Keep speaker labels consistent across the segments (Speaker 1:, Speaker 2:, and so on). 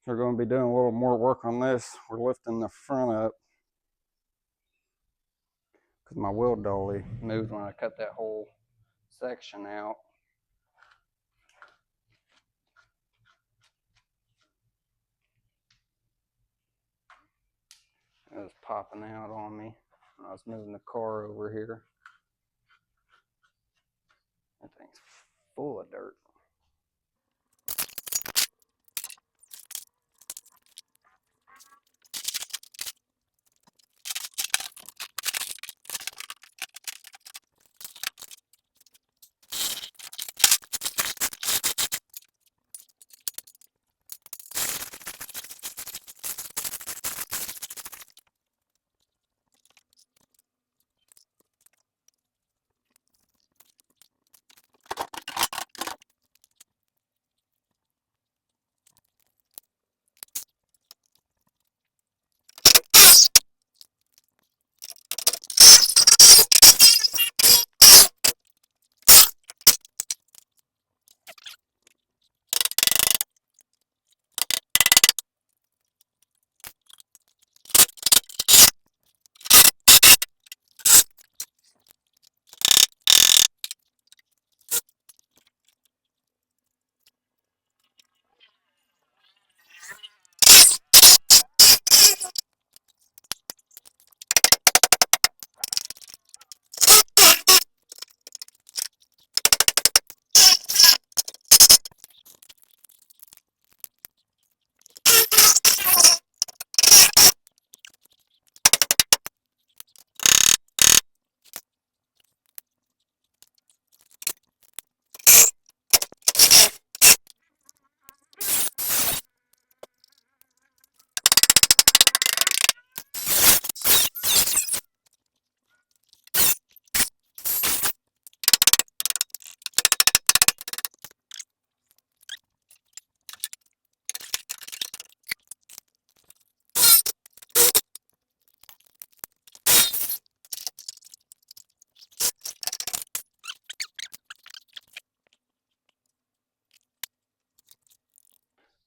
Speaker 1: So we're going to be doing a little more work on this. We're lifting the front up because my wheel dolly moved when I cut that whole section out. It was popping out on me when I was moving the car over here. That thing's full of dirt.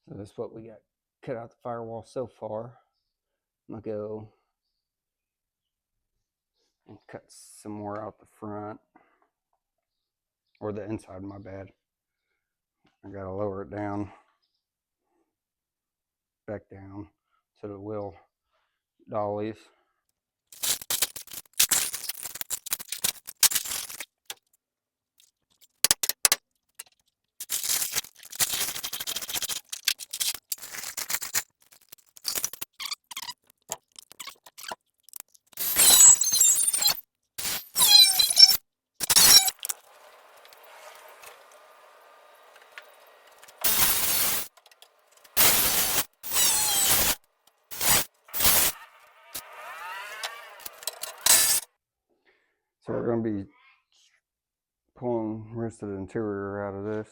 Speaker 1: So this is what we got cut out the firewall so far. I'm going to go and cut some more out the front. Or the inside, my bad. I got to lower it down. Back down so the wheel dollies. So we're going to be pulling the rest of the interior out of this.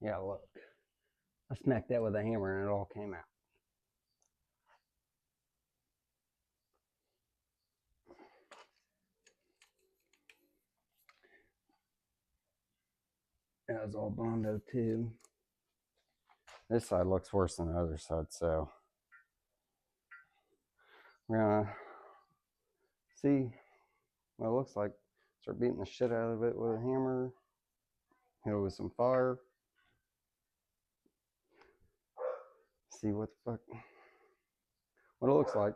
Speaker 1: Yeah, look. I smacked that with a hammer and it all came out. That was all Bondo too. This side looks worse than the other side, so we're gonna see what it looks like. Start beating the shit out of it with a hammer. Hit it with some fire. See what the fuck, what it looks like.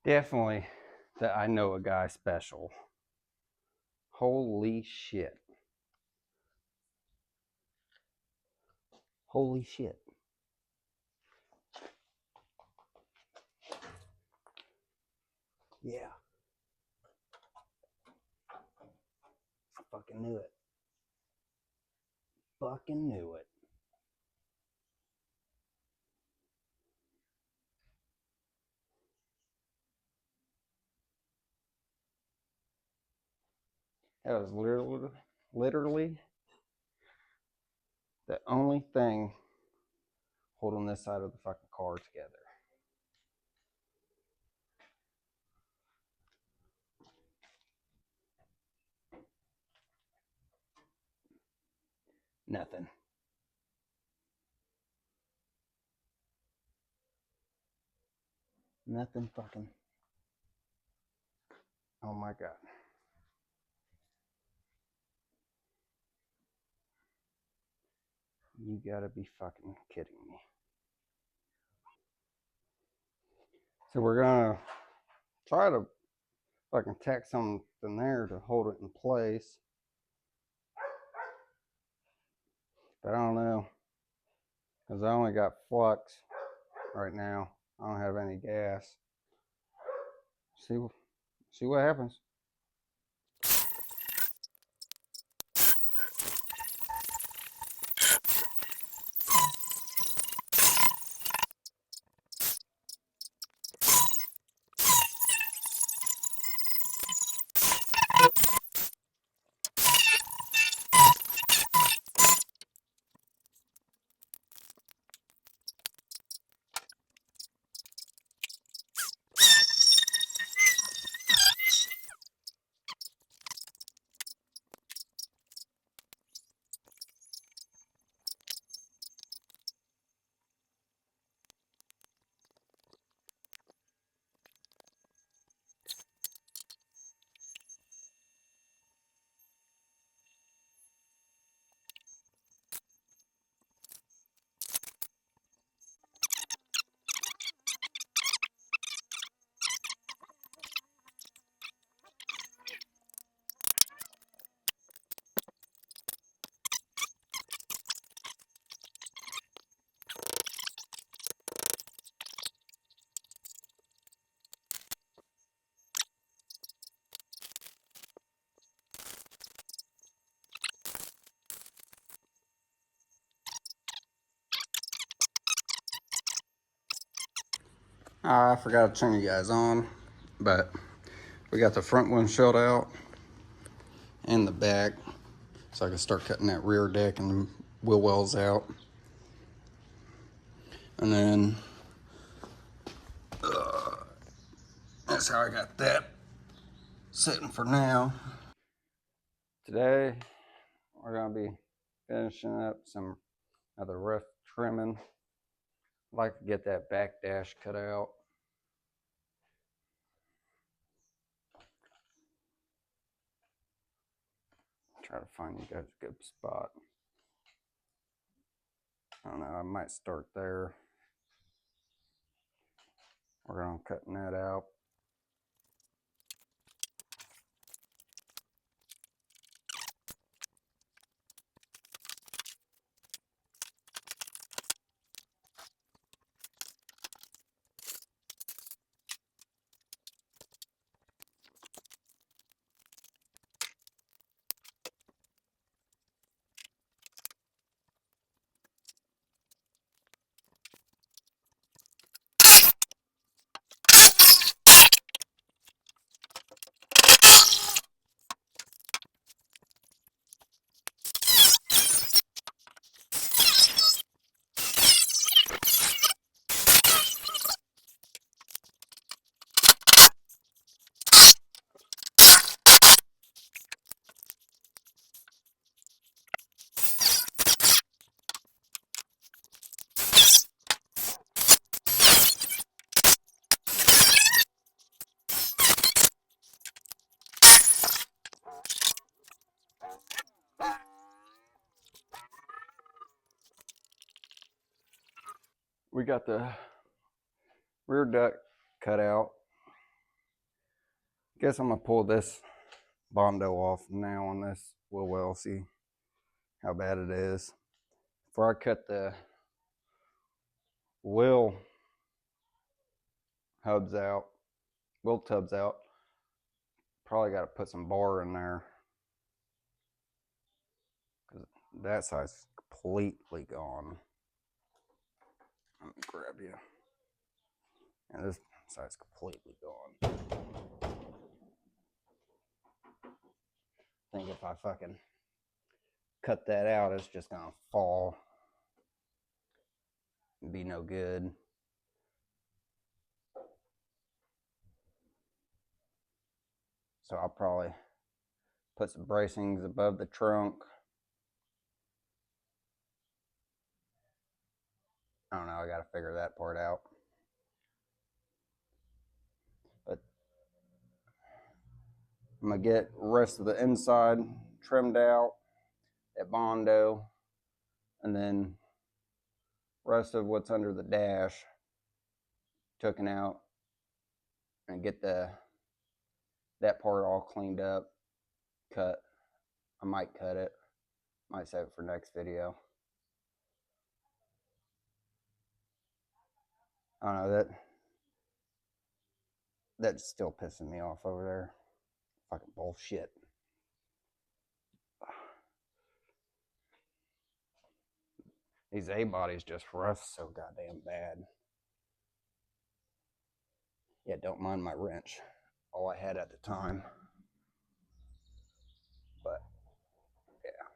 Speaker 1: Definitely that I know a guy special. Holy shit. Holy shit. Yeah. I fucking knew it. Fucking knew it. That was literally the only thing holding this side of the fucking car together. Nothing. Nothing fucking. Oh my God. You gotta be fucking kidding me. So we're gonna try to fucking tack something there to hold it in place. But I don't know. Because I only got flux right now. I don't have any gas. See what happens. I forgot to turn you guys on, but we got the front windshield out and the back, so I can start cutting that rear deck and the wheel wells out. And then that's how I got that sitting for now. Today we're gonna be finishing up some of the rough trimming. I'd like to get that back dash cut out. Try to find you guys a good spot. I don't know, I might start there. We're gonna cutting that out. We got the rear deck cut out. Guess I'm gonna pull this Bondo off now on this wheel well, see how bad it is. Before I cut the wheel hubs out, wheel tubs out, probably got to put some bar in there because that side's completely gone. Let me grab you. And this side's completely gone. think if I fucking cut that out, it's just gonna fall and be no good. So I'll probably put some bracings above the trunk. I don't know, I gotta figure that part out. But I'm gonna get the rest of the inside trimmed out at Bondo, and then rest of what's under the dash taken out, and get that part all cleaned up, cut. I might cut it, might save it for next video. I don't know, that's still pissing me off over there. Fucking bullshit. These A-bodies just rust so goddamn bad. Yeah, don't mind my wrench. All I had at the time. But, yeah.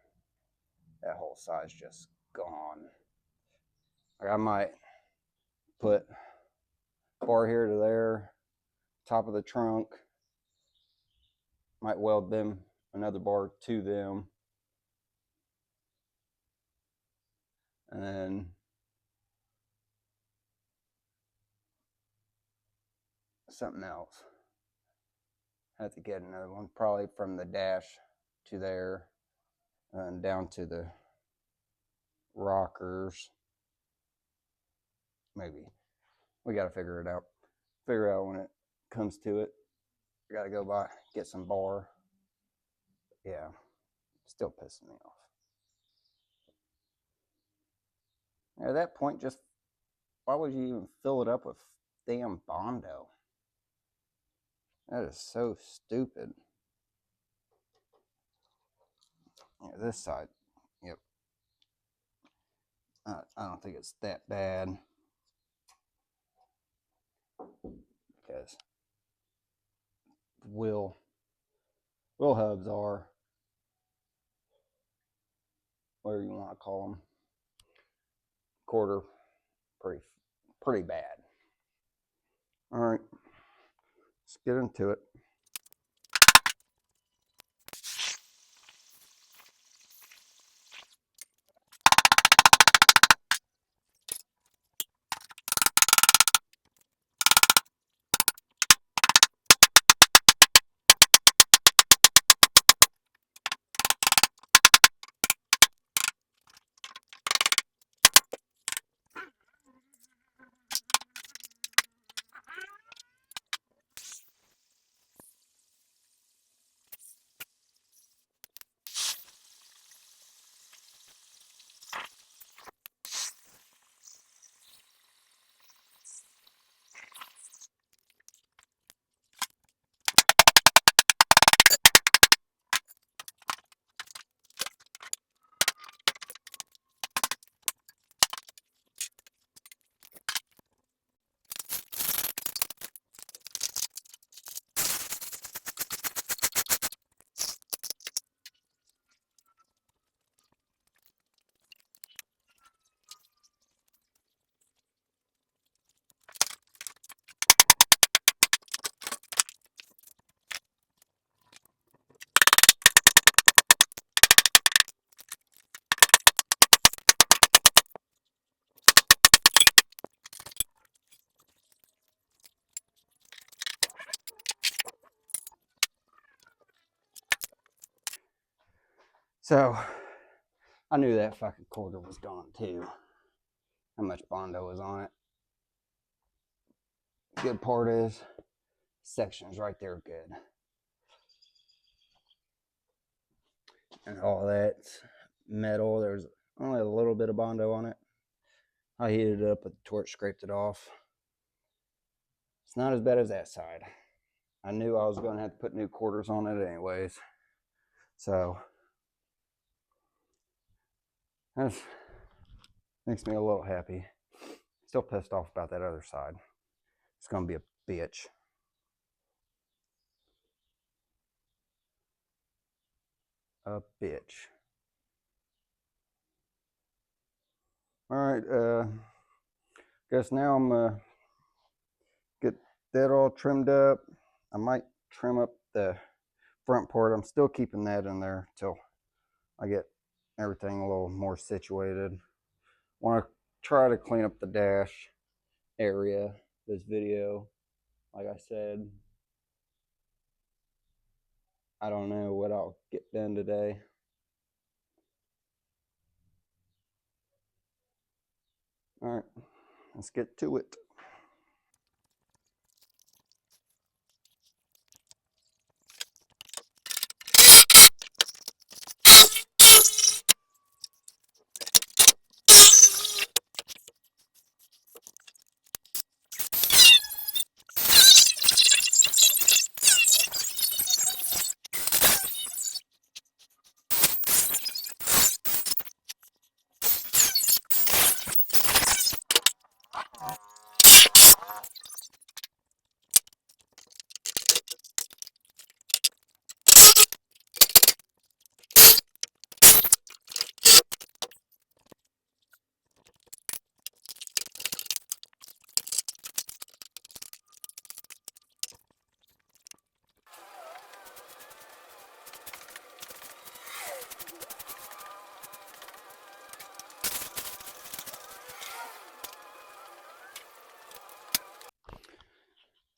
Speaker 1: That whole side's just gone. Like, I might put bar here to there, top of the trunk. Might weld them, another bar to them. And then something else. I have to get another one, probably from the dash to there and down to the rockers. Maybe. We got to figure it out. Figure out when it comes to it. I got to go by, get some bar. Yeah, still pissing me off. At that point, just why would you even fill it up with damn Bondo? That is so stupid. Yeah, this side, yep. I don't think it's that bad because the wheel hubs are, whatever you want to call them, quarter, pretty bad. All right, let's get into it. So, I knew that fucking quarter was gone too. How much Bondo was on it. Good part is, sections right there good. And all that's metal. There's only a little bit of Bondo on it. I heated it up with the torch, scraped it off. It's not as bad as that side. I knew I was going to have to put new quarters on it anyways. So, that makes me a little happy. Still pissed off about that other side. It's going to be a bitch. a bitch. All right, guess now I'm gonna get that all trimmed up. I might trim up the front part. I'm still keeping that in there till I get everything a little more situated. Want to try to clean up the dash area this video. Like I said, I don't know what I'll get done today. All right, let's get to it.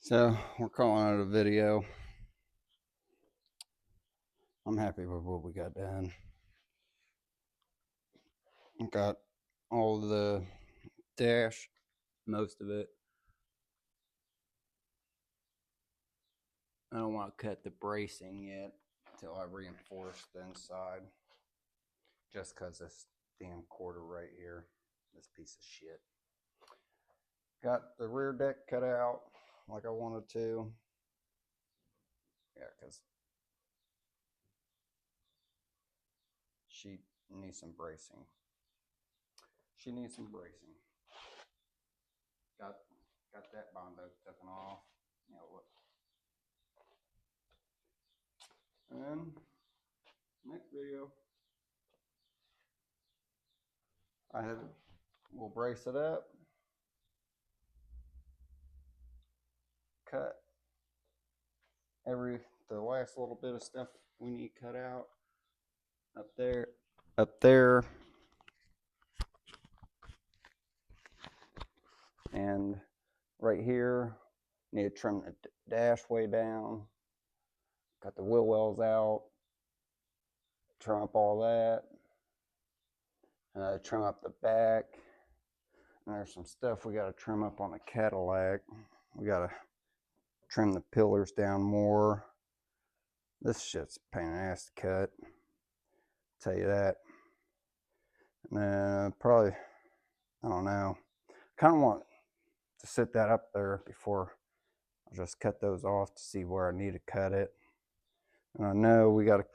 Speaker 1: So we're calling it a video. I'm happy with what we got done. Got all the dash, most of it. I don't want to cut the bracing yet until I reinforce the inside. Just because this damn quarter right here, this piece of shit. Got the rear deck cut out like I wanted to. Yeah, because she needs some bracing. She needs some bracing. Got that Bondo taken off. You know what? And then next video, we'll brace it up, cut the last little bit of stuff we need cut out up there, and right here. Need to trim the dash way down. Got the wheel wells out. Trim up all that. Trim up the back. And there's some stuff we got to trim up on the Cadillac. We got to trim the pillars down more. This shit's a pain in the ass to cut. I'll tell you that. And then probably, I don't know. Kind of want to sit that up there before I just cut those off to see where I need to cut it. And I know we got to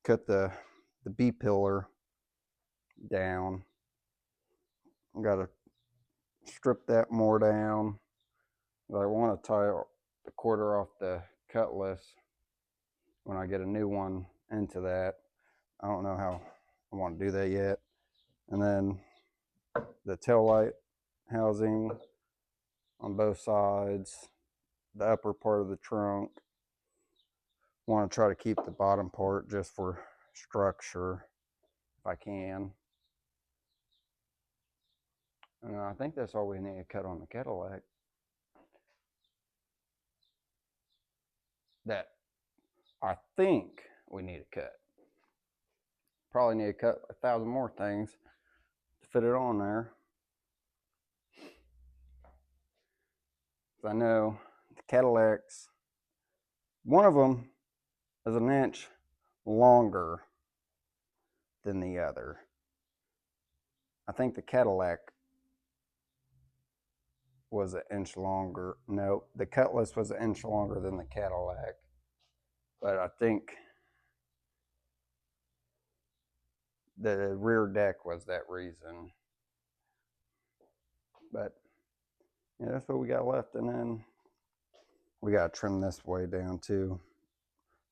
Speaker 1: cut the B pillar down. I got to strip that more down. I want to tie the quarter off the cutlass when I get a new one into that. I don't know how I want to do that yet. And then the tail light housing on both sides, the upper part of the trunk. Want to try to keep the bottom part just for structure if I can. And I think that's all we need to cut on the Cadillac. That I think we need to cut. Probably need to cut 1,000 more things to fit it on there. I know the Cadillacs, one of them is an inch longer than the other. I think the Cadillac was an inch longer. No, the Cutlass was an inch longer than the Cadillac. But I think the rear deck was that reason. But yeah, that's what we got left. And then we got to trim this way down too.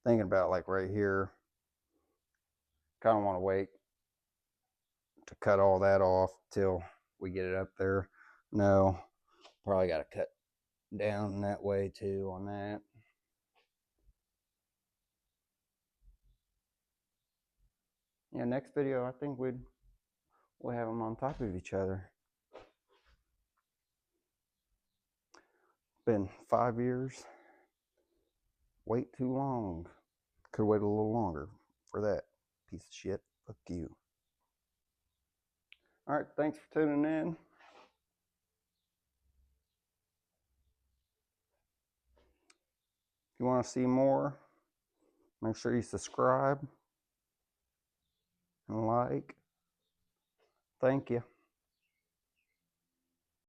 Speaker 1: Thinking about like right here, kind of want to wait to cut all that off till we get it up there. No, probably got to cut down that way too on that. Yeah, next video I think we'll have them on top of each other. Been 5 years. Wait too long. Could wait a little longer for that piece of shit. Fuck you. All right, thanks for tuning in. If you want to see more, make sure you subscribe and like. Thank you.